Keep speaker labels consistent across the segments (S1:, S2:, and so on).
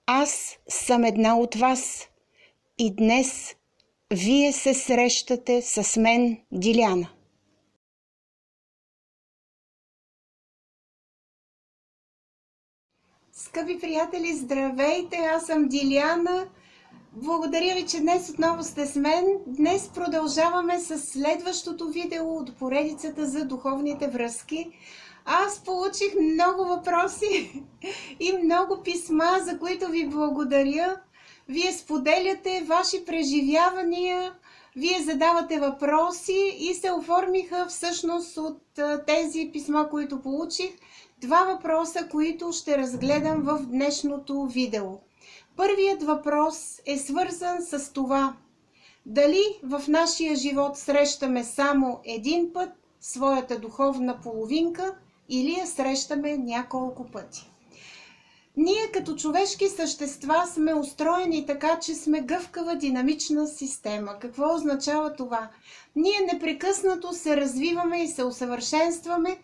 S1: Аз съм една от вас и днес вие се срещате с мен, Диляна. Скъпи приятели, здравейте! Аз съм Диляна. Благодаря ви, че днес отново сте с мен. Днес продължаваме с следващото видео от поредицата за духовните връзки. Аз получих много въпроси и много писма, за които ви благодаря. Вие споделяте ваши преживявания, вие задавате въпроси и се оформиха всъщност от тези писма, които получих, два въпроса, които ще разгледам в днешното видео. Първият въпрос е свързан с това: дали в нашия живот срещаме само един път своята духовна половинка или я срещаме няколко пъти. Ние като човешки същества сме устроени така, че сме гъвкава динамична система. Какво означава това? Ние непрекъснато се развиваме и се усъвършенстваме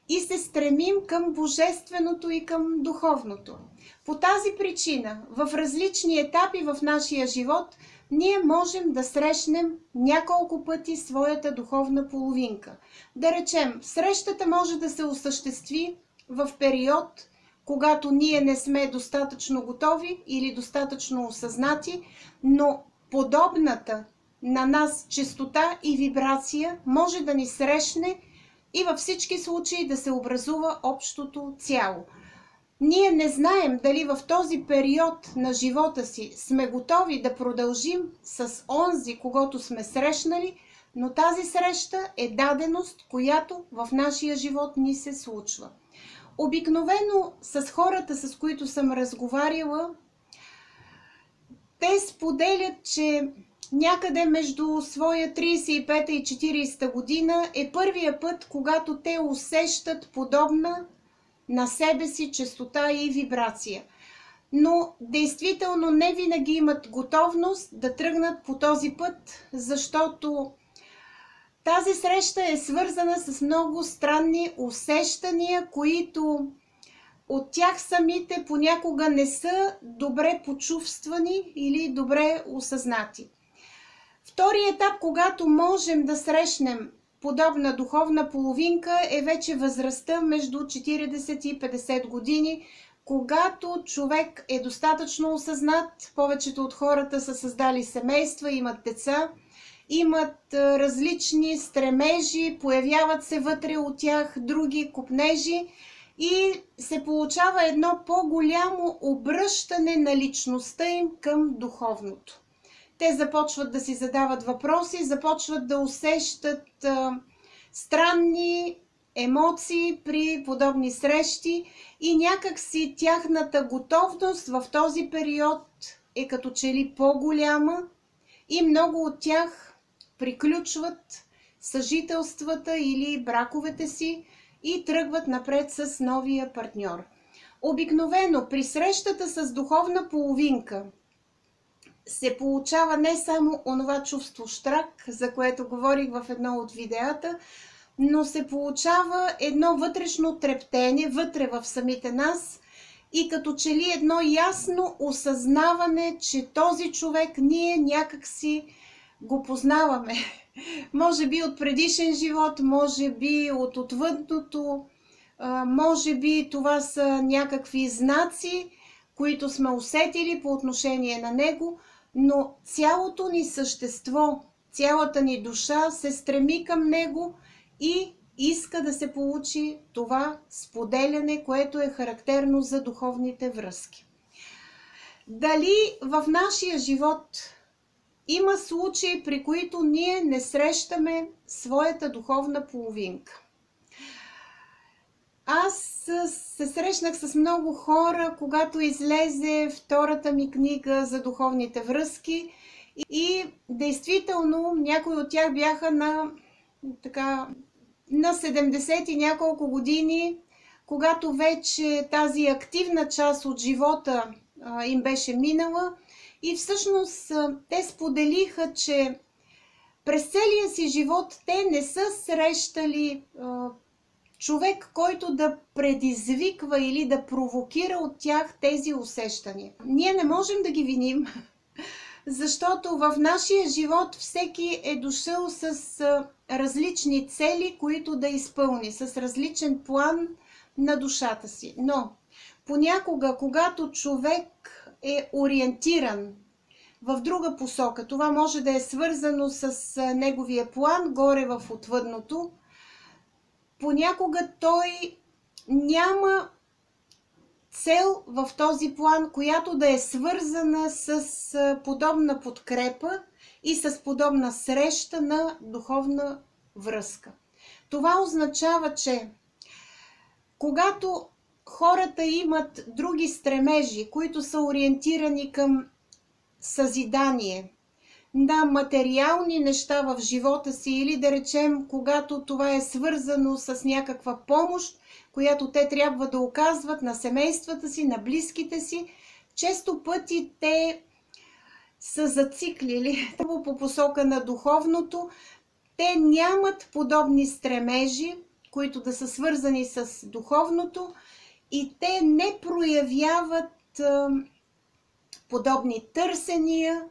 S1: и се стремим към божественото и към духовното. По тази причина, в различни етапи в нашия живот, ние можем да срещнем няколко пъти своята духовна половинка. Да речем, срещата може да се осъществи в период, когато ние не сме достатъчно готови или достатъчно осъзнати, но подобната на нас честота и вибрация може да ни срещне и във всички случаи да се образува общото цяло. Ние не знаем дали в този период на живота си сме готови да продължим с онзи, когото сме срещнали, но тази среща е даденост, която в нашия живот ни се случва. Обикновено с хората, с които съм разговаряла, те споделят, че някъде между своя 35-та и 40-та година е първия път, когато те усещат подобна на себе си честота и вибрация. Но действително не винаги имат готовност да тръгнат по този път, защото тази среща е свързана с много странни усещания, които от тях самите понякога не са добре почувствани или добре осъзнати. Вторият етап, когато можем да срещнем подобна духовна половинка, е вече възрастта между 40 и 50 години, когато човек е достатъчно осъзнат. Повечето от хората са създали семейства, имат деца, имат различни стремежи, появяват се вътре от тях други копнежи и се получава едно по-голямо обръщане на личността им към духовното. Те започват да си задават въпроси, започват да усещат странни емоции при подобни срещи и някак си тяхната готовност в този период е като че ли по-голяма и много от тях приключват съжителствата или браковете си и тръгват напред с новия партньор. Обикновено при срещата с духовна половинка се получава не само онова чувство щрак, за което говорих в едно от видеята, но се получава едно вътрешно трептене вътре в самите нас и като че ли едно ясно осъзнаване, че този човек ние някакси го познаваме. Може би от предишен живот, може би от отвъдното, може би това са някакви знаци, които сме усетили по отношение на него, но цялото ни същество, цялата ни душа се стреми към него и иска да се получи това споделяне, което е характерно за духовните връзки. Дали в нашия живот има случаи, при които ние не срещаме своята духовна половинка? Аз се срещнах с много хора, когато излезе втората ми книга за духовните връзки и действително някои от тях бяха на 70 и няколко години, когато вече тази активна част от живота им беше минала и всъщност те споделиха, че през целия си живот те не са срещали човек, който да предизвиква или да провокира от тях тези усещания. Ние не можем да ги виним, защото в нашия живот всеки е дошъл с различни цели, които да изпълни, с различен план на душата си. Но понякога, когато човек е ориентиран в друга посока, това може да е свързано с неговия план, горе в отвъдното, понякога той няма цел в този план, която да е свързана с подобна подкрепа и с подобна среща на духовна връзка. Това означава, че когато хората имат други стремежи, които са ориентирани към съзидание, на материални неща в живота си, или да речем, когато това е свързано с някаква помощ, която те трябва да оказват на семействата си, на близките си, често пъти те са зациклили по посока на духовното. Те нямат подобни стремежи, които да са свързани с духовното, и те не проявяват подобни търсения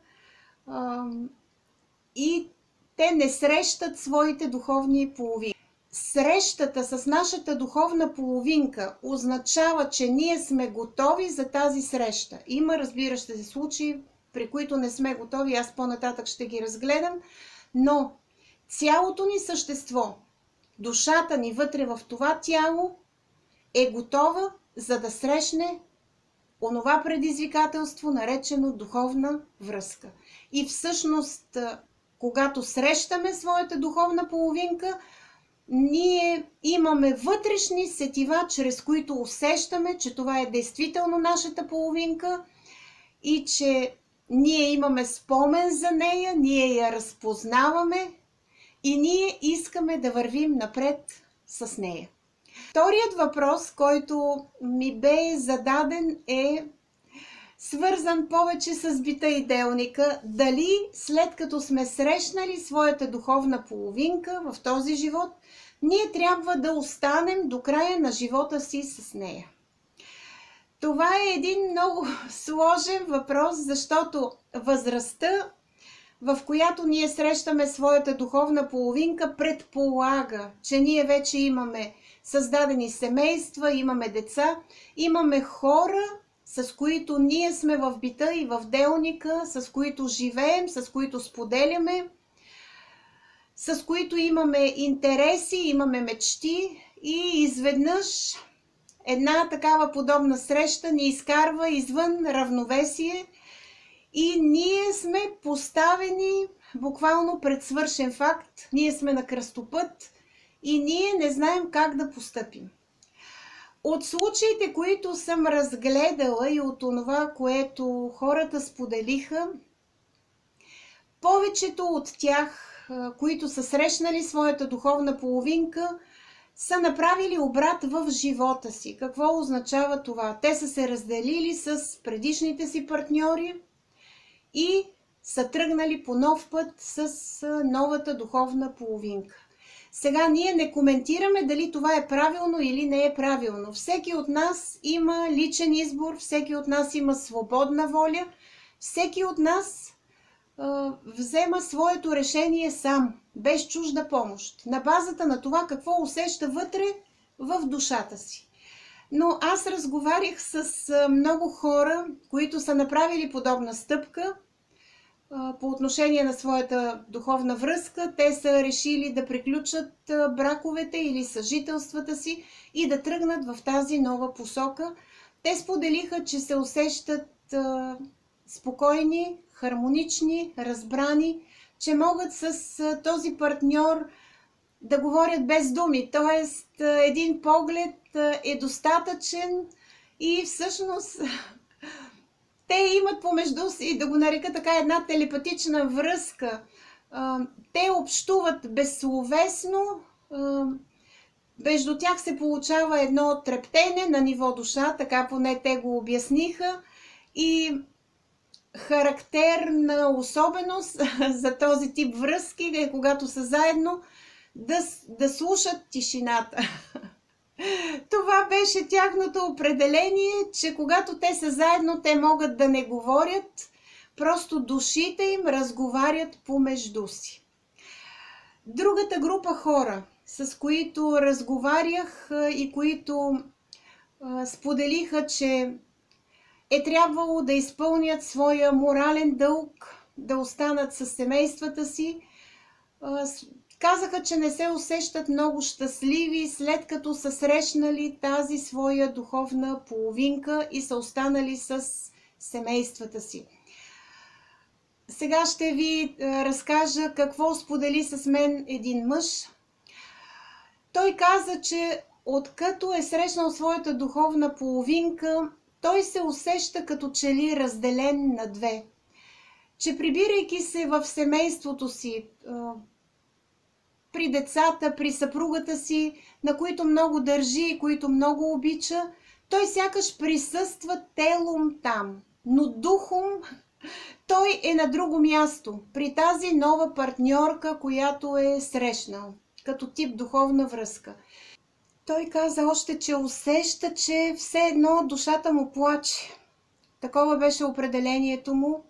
S1: и те не срещат своите духовни половини. Срещата с нашата духовна половинка означава, че ние сме готови за тази среща. Има, разбира се, случаи, при които не сме готови, аз по-нататък ще ги разгледам, но цялото ни същество, душата ни вътре в това тяло е готова, за да срещне онова предизвикателство, наречено духовна връзка. И всъщност, когато срещаме своята духовна половинка, ние имаме вътрешни сетива, чрез които усещаме, че това е действително нашата половинка и че ние имаме спомен за нея, ние я разпознаваме и ние искаме да вървим напред с нея. Вторият въпрос, който ми бе зададен, е свързан повече с бита и делника. Дали след като сме срещнали своята духовна половинка в този живот, ние трябва да останем до края на живота си с нея? Това е един много сложен въпрос, защото възрастта, в която ние срещаме своята духовна половинка, предполага, че ние вече имаме създадени семейства, имаме деца, имаме хора, с които ние сме в бита и в делника, с които живеем, с които споделяме, с които имаме интереси, имаме мечти, и изведнъж една такава подобна среща ни изкарва извън равновесие и ние сме поставени буквално пред свършен факт. Ние сме на кръстопът и ние не знаем как да постъпим. От случаите, които съм разгледала и от това, което хората споделиха, повечето от тях, които са срещнали своята духовна половинка, са направили обрат в живота си. Какво означава това? Те са се разделили с предишните си партньори и са тръгнали по нов път с новата духовна половинка. Сега ние не коментираме дали това е правилно или не е правилно. Всеки от нас има личен избор, всеки от нас има свободна воля, всеки от нас взема своето решение сам, без чужда помощ, на базата на това какво усеща вътре в душата си. Но аз разговарях с много хора, които са направили подобна стъпка по отношение на своята духовна връзка. Те са решили да приключат браковете или съжителствата си и да тръгнат в тази нова посока. Те споделиха, че се усещат спокойни, хармонични, разбрани, че могат с този партньор да говорят без думи. Тоест, един поглед е достатъчен и всъщност те имат помежду си, да го нарека така, една телепатична връзка. Те общуват безсловесно, между тях се получава едно трептене на ниво душа, така поне те го обясниха, и характерна особеност за този тип връзки е, когато са заедно, да слушат тишината. беше тяхното определение, че когато те са заедно, те могат да не говорят, просто душите им разговарят помежду си. Другата група хора, с които разговарях и които споделиха, че е трябвало да изпълнят своя морален дълг, да останат със семействата си, казаха, че не се усещат много щастливи, след като са срещнали тази своя духовна половинка и са останали с семействата си. Сега ще ви разкажа какво сподели с мен един мъж. Той каза, че откато е срещнал своята духовна половинка, той се усеща като че ли разделен на две. Че прибирайки се в семейството си, при децата, при съпругата си, на които много държи и които много обича, той сякаш присъства телом там, но духом той е на друго място, при тази нова партньорка, която е срещнал, като тип духовна връзка. Той каза още, че усеща, че все едно душата му плаче. Такова беше определението му,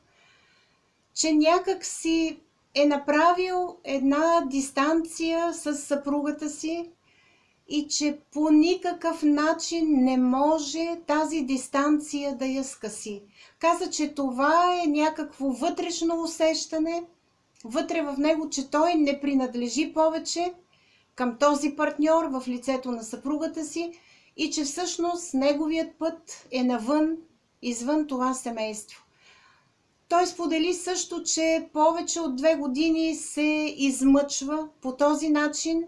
S1: че някак си е направил една дистанция с съпругата си и че по никакъв начин не може тази дистанция да я скъси. Каза, че това е някакво вътрешно усещане, вътре в него, че той не принадлежи повече към този партньор в лицето на съпругата си и че всъщност неговият път е навън, извън това семейство. Той сподели също, че повече от 2 години се измъчва по този начин,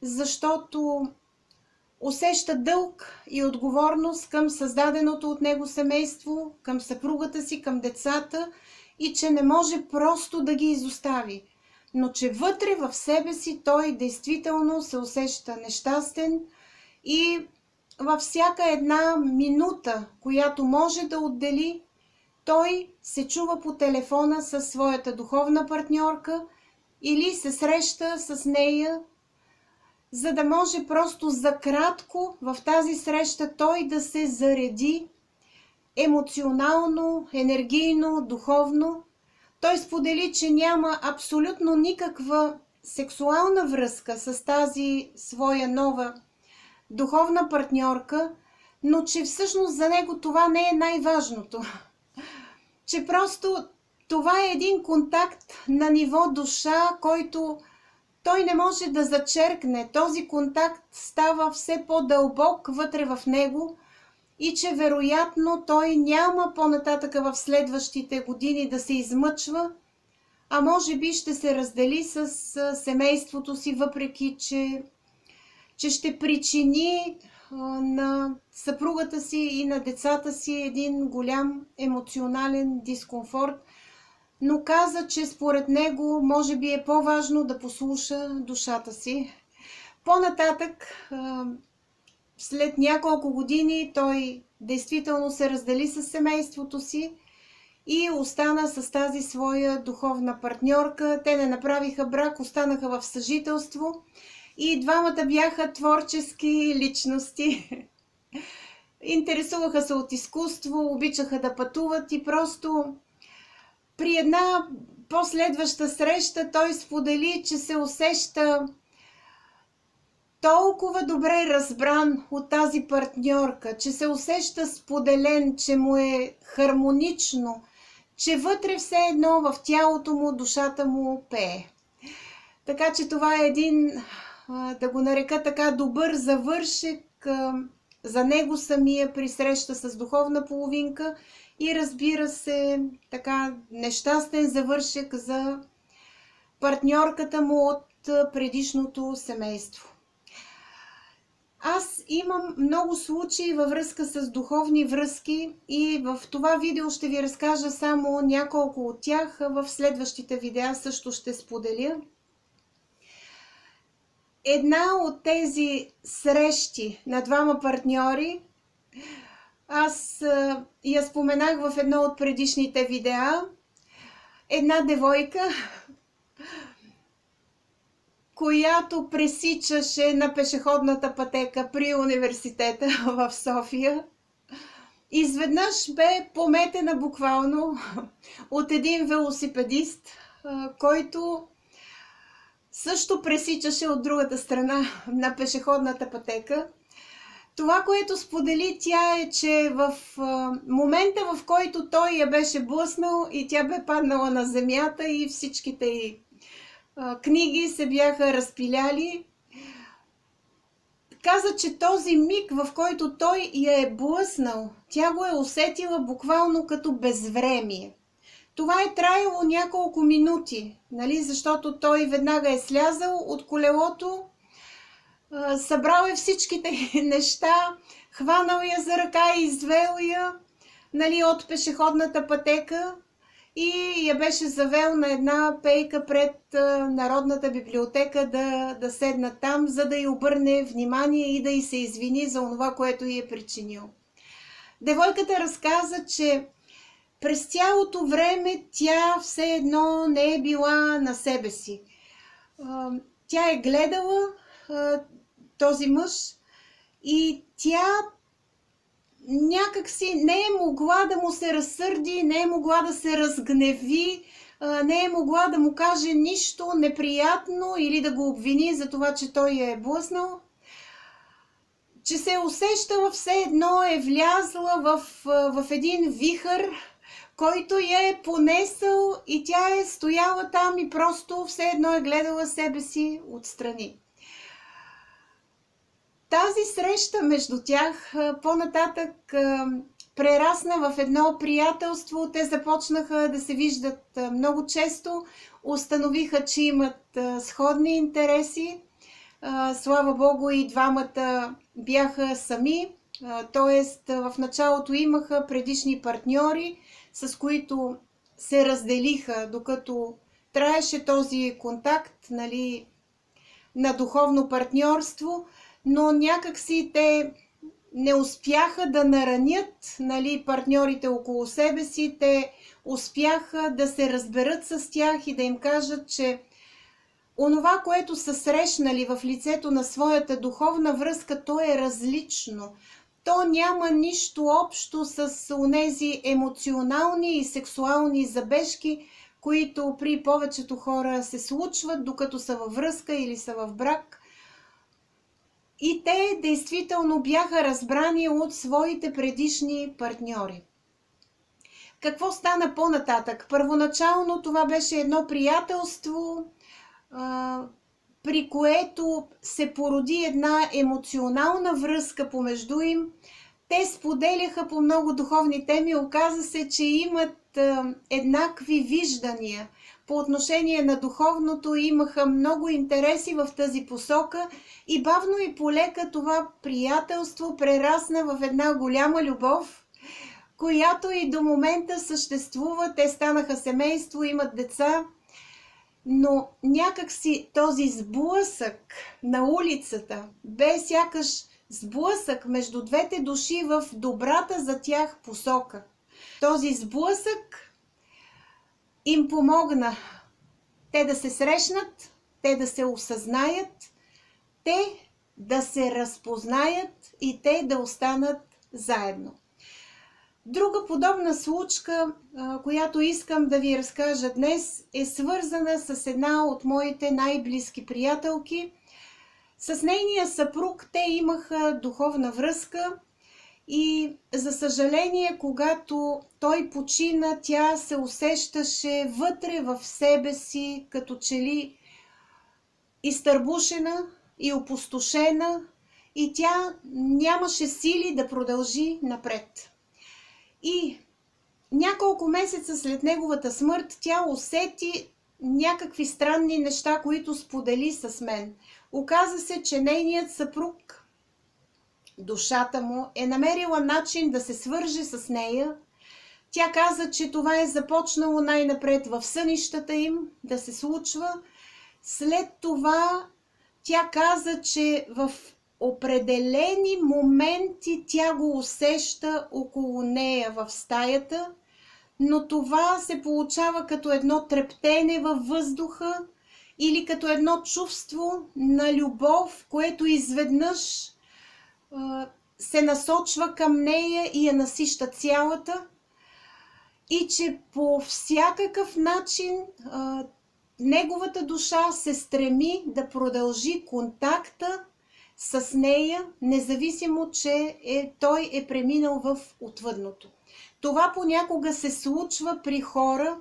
S1: защото усеща дълг и отговорност към създаденото от него семейство, към съпругата си, към децата и че не може просто да ги изостави. Но че вътре в себе си той действително се усеща нещастен и във всяка една минута, която може да отдели, той се чува по телефона със своята духовна партньорка или се среща с нея, за да може просто за кратко в тази среща той да се зареди емоционално, енергийно, духовно. Той сподели, че няма абсолютно никаква сексуална връзка с тази своя нова духовна партньорка, но че всъщност за него това не е най-важното. Че просто това е един контакт на ниво душа, който той не може да зачеркне. Този контакт става все по-дълбок вътре в него и че вероятно той няма по-нататъка в следващите години да се измъчва, а може би ще се раздели с семейството си, въпреки че ще причини на съпругата си и на децата си един голям емоционален дискомфорт, но каза, че според него може би е по-важно да послуша душата си. По-нататък, след няколко години, той действително се раздели с семейството си и остана с тази своя духовна партньорка. Те не направиха брак, останаха в съжителство и двамата бяха творчески личности. Интересуваха се от изкуство, обичаха да пътуват и просто при една последваща среща той сподели, че се усеща толкова добре разбран от тази партньорка, че се усеща споделен, че му е хармонично, че вътре все едно в тялото му, душата му пее. Така че това е един, да го нарека така, добър завършек за него самия при среща с духовна половинка и разбира се, така нещастен завършек за партньорката му от предишното семейство. Аз имам много случаи във връзка с духовни връзки и в това видео ще ви разкажа само няколко от тях. В следващите видеа също ще споделя. Една от тези срещи на двама партньори, аз я споменах в едно от предишните видеа. Една девойка, която пресичаше на пешеходната пътека при университета в София, изведнъж бе пометена буквално от един велосипедист, който също пресичаше от другата страна на пешеходната пътека. Това, което сподели тя, е, че в момента, в който той я беше блъснал и тя бе паднала на земята и всичките й книги се бяха разпиляли, каза, че този миг, в който той я е блъснал, тя го е усетила буквално като безвремие. Това е траяло няколко минути, нали? Защото той веднага е слязал от колелото, събрал е всичките неща, хванал я за ръка и извел я, нали, от пешеходната пътека и я беше завел на една пейка пред Народната библиотека да седна там, за да й обърне внимание и да й се извини за това, което й е причинил. Девойката разказа, че през цялото време тя все едно не е била на себе си. Тя е гледала този мъж и тя някакси не е могла да му се разсърди, не е могла да се разгневи, не е могла да му каже нищо неприятно или да го обвини за това, че той я е блъснал. Че се е усещала все едно е влязла в един вихър, който я е понесъл и тя е стояла там и просто все едно е гледала себе си отстрани. Тази среща между тях по-нататък прерасна в едно приятелство. Те започнаха да се виждат много често, установиха, че имат сходни интереси. Слава Богу, и двамата бяха сами, т.е. в началото имаха предишни партньори, с които се разделиха, докато траеше този контакт, нали, на духовно партньорство, но някакси те не успяха да наранят, нали, партньорите около себе си, те успяха да се разберат с тях и да им кажат, че онова, което са срещнали в лицето на своята духовна връзка, то е различно. То няма нищо общо с онези емоционални и сексуални забежки, които при повечето хора се случват, докато са във връзка или са в брак. И те действително бяха разбрани от своите предишни партньори. Какво стана по-нататък? Първоначално това беше едно приятелство, при което се породи една емоционална връзка помежду им. Те споделяха по много духовни теми. Оказа се, че имат еднакви виждания по отношение на духовното, имаха много интереси в тази посока и бавно и полека това приятелство прерасна в една голяма любов, която и до момента съществува. Те станаха семейство, имат деца, но някакси този сблъсък на улицата бе сякаш сблъсък между двете души в добрата за тях посока. Този сблъсък им помогна те да се срещнат, те да се осъзнаят, те да се разпознаят и те да останат заедно. Друга подобна случка, която искам да ви разкажа днес, е свързана с една от моите най-близки приятелки. С нейния съпруг те имаха духовна връзка и, за съжаление, когато той почина, тя се усещаше вътре в себе си, като че ли изтърбушена и опустошена, и тя нямаше сили да продължи напред. И няколко месеца след неговата смърт тя усети някакви странни неща, които сподели с мен. Оказа се, че нейният съпруг, душата му, е намерила начин да се свърже с нея. Тя каза, че това е започнало най-напред в сънищата им да се случва. След това тя каза, че в определени моменти тя го усеща около нея в стаята, но това се получава като едно трептене във въздуха или като едно чувство на любов, което изведнъж се насочва към нея и я насища цялата, и че по всякакъв начин неговата душа се стреми да продължи контакта с нея, независимо, че той е преминал в отвъдното. Това понякога се случва при хора,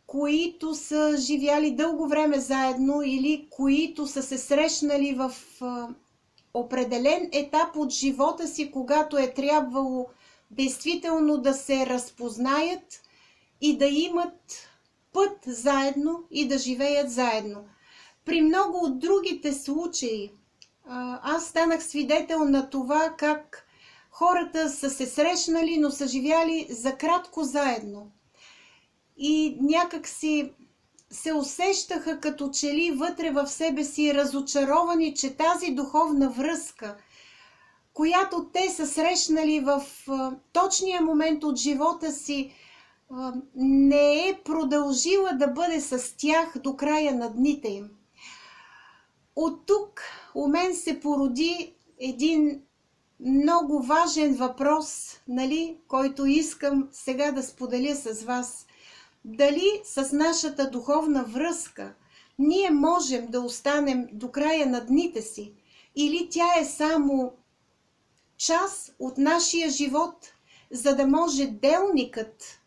S1: които са живяли дълго време заедно или които са се срещнали в определен етап от живота си, когато е трябвало действително да се разпознаят и да имат път заедно и да живеят заедно. При много от другите случаи аз станах свидетел на това как хората са се срещнали, но са живяли за кратко заедно. И някак си се усещаха като че ли вътре в себе си разочаровани, че тази духовна връзка, която те са срещнали в точния момент от живота си, не е продължила да бъде с тях до края на дните им. От тук у мен се породи един много важен въпрос, който искам сега да споделя с вас. Дали с нашата духовна връзка ние можем да останем до края на дните си, или тя е само част от нашия живот, за да може делникът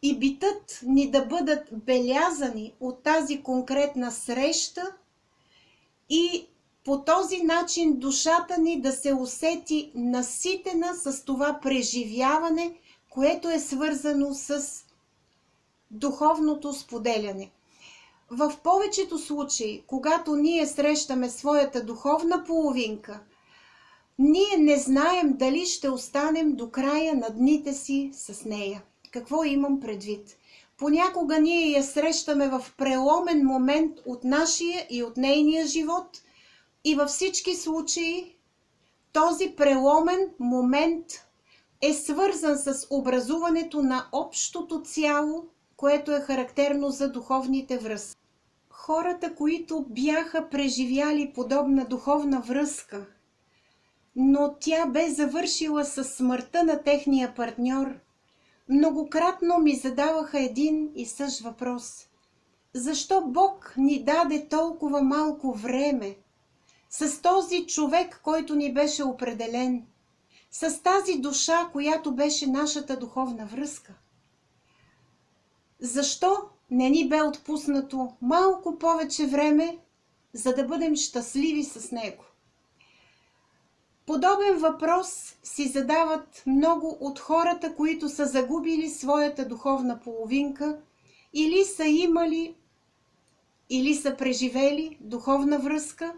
S1: и битът ни да бъдат белязани от тази конкретна среща и по този начин душата ни да се усети наситена с това преживяване, което е свързано с духовното споделяне. В повечето случаи, когато ние срещаме своята духовна половинка, ние не знаем дали ще останем до края на дните си с нея. Какво имам предвид? Понякога ние я срещаме в преломен момент от нашия и от нейния живот и във всички случаи този преломен момент е свързан с образуването на общото цяло, което е характерно за духовните връзки. Хората, които бяха преживяли подобна духовна връзка, но тя бе завършила със смъртта на техния партньор, многократно ми задаваха един и същ въпрос. Защо Бог ни даде толкова малко време с този човек, който ни беше определен, с тази душа, която беше нашата духовна връзка? Защо не ни бе отпуснато малко повече време, за да бъдем щастливи с него? Подобен въпрос си задават много от хората, които са загубили своята духовна половинка или са имали, или са преживели духовна връзка,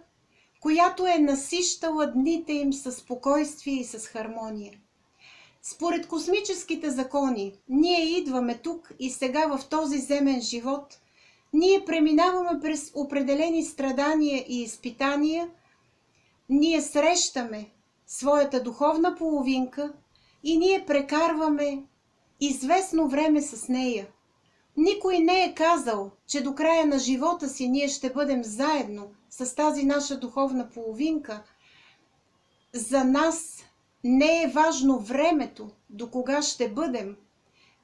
S1: която е насищала дните им със спокойствие и с хармония. Според космическите закони, ние идваме тук и сега в този земен живот, ние преминаваме през определени страдания и изпитания, ние срещаме своята духовна половинка и ние прекарваме известно време с нея. Никой не е казал, че до края на живота си ние ще бъдем заедно с тази наша духовна половинка. За нас не е важно времето, до кога ще бъдем.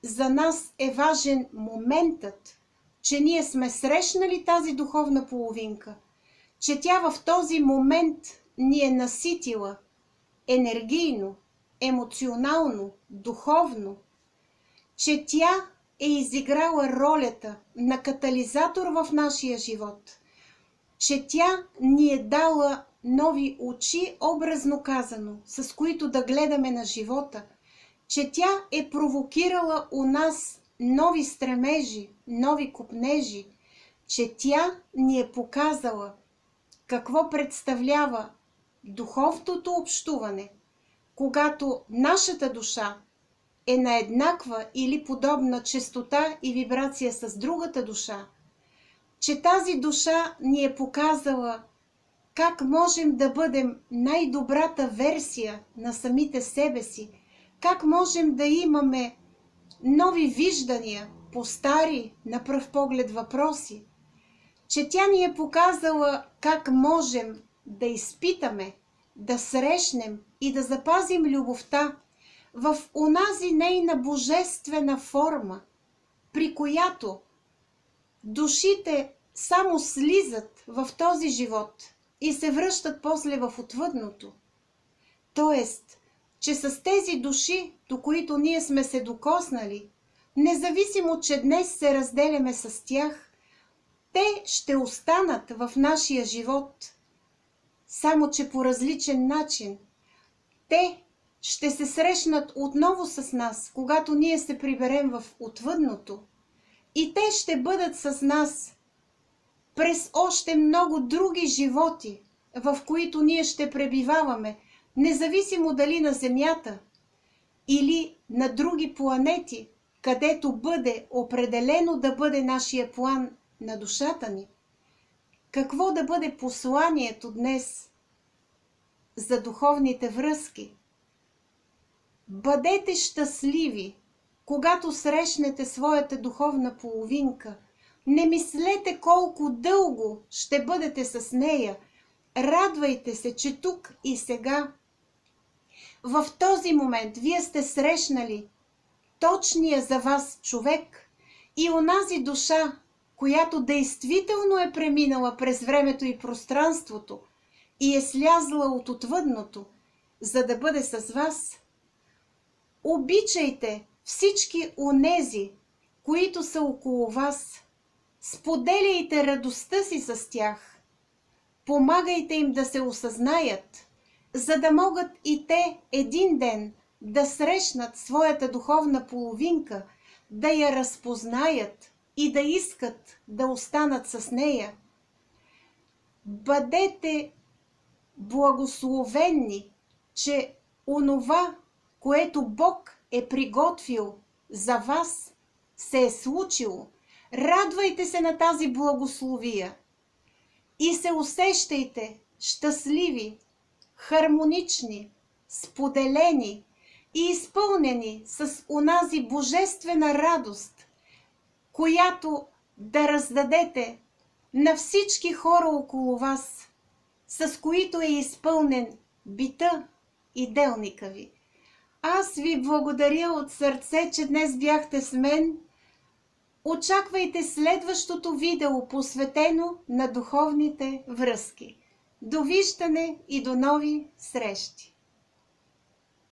S1: За нас е важен моментът, че ние сме срещнали тази духовна половинка, че тя в този момент ни е наситила енергийно, емоционално, духовно, че тя е изиграла ролята на катализатор в нашия живот, че тя ни е дала нови очи, образно казано, с които да гледаме на живота, че тя е провокирала у нас нови стремежи, нови копнежи, че тя ни е показала какво представлява духовното общуване, когато нашата душа е на еднаква или подобна честота и вибрация с другата душа, че тази душа ни е показала как можем да бъдем най-добрата версия на самите себе си, как можем да имаме нови виждания по стари, на пръв поглед въпроси, че тя ни е показала как можем да изпитаме, да срещнем и да запазим любовта в онази нейна божествена форма, при която душите само слизат в този живот и се връщат после в отвъдното. Тоест, че с тези души, до които ние сме се докоснали, независимо, че днес се разделяме с тях, те ще останат в нашия живот, само че по различен начин. Те ще се срещнат отново с нас, когато ние се приберем в отвъдното, и те ще бъдат с нас през още много други животи, в които ние ще пребиваваме, независимо дали на Земята или на други планети, където бъде определено да бъде нашия план на душата ни. Какво да бъде посланието днес за духовните връзки? Бъдете щастливи, когато срещнете своята духовна половинка. Не мислете колко дълго ще бъдете с нея. Радвайте се, че тук и сега, в този момент, вие сте срещнали точния за вас човек и онази душа, която действително е преминала през времето и пространството и е слязла от отвъдното, за да бъде с вас. Обичайте всички онези, които са около вас. Споделяйте радостта си с тях. Помагайте им да се осъзнаят, за да могат и те един ден да срещнат своята духовна половинка, да я разпознаят и да искат да останат с нея. Бъдете благословени, че онова, което Бог е приготвил за вас, се е случило. Радвайте се на тази благословия и се усещайте щастливи, хармонични, споделени и изпълнени с онази божествена радост, която да раздадете на всички хора около вас, с които е изпълнен бита и делника ви. Аз ви благодаря от сърце, че днес бяхте с мен. Очаквайте следващото видео, посветено на духовните връзки. Довиждане и до нови срещи!